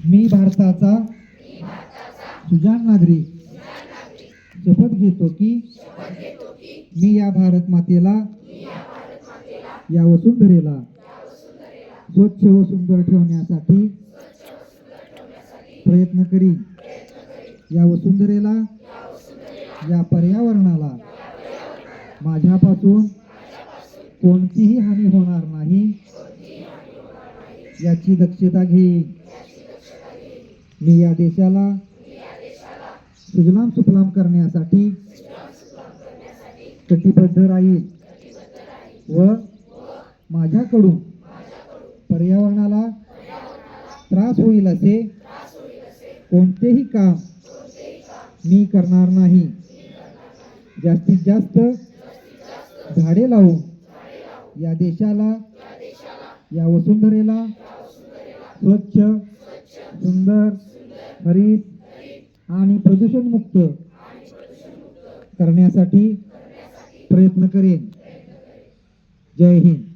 मी भारताचा सुजाण नागरिक शपथ घेतो की मी या भारत मातेला या वसुंधरेला स्वच्छ व सुंदर ठेवण्यासाठी प्रयत्न करीन. या वसुंधरेला या पर्यावरणाला माझ्यापासून कोणतीही हानी होणार नाही याची दक्षता घेईन. मी या देशाला सुजलाम सुफलाम करण्यासाठी कटिबद्ध राहील व माझ्याकडून पर्यावरणाला त्रास होईल असे कोणतेही काम मी करणार नाही. जास्तीत जास्त झाडे लावून या देशाला या वसुंधरेला स्वच्छ सुंदर हरित आणि प्रदूषणमुक्त करण्यासाठी प्रयत्न करेन. जय हिंद.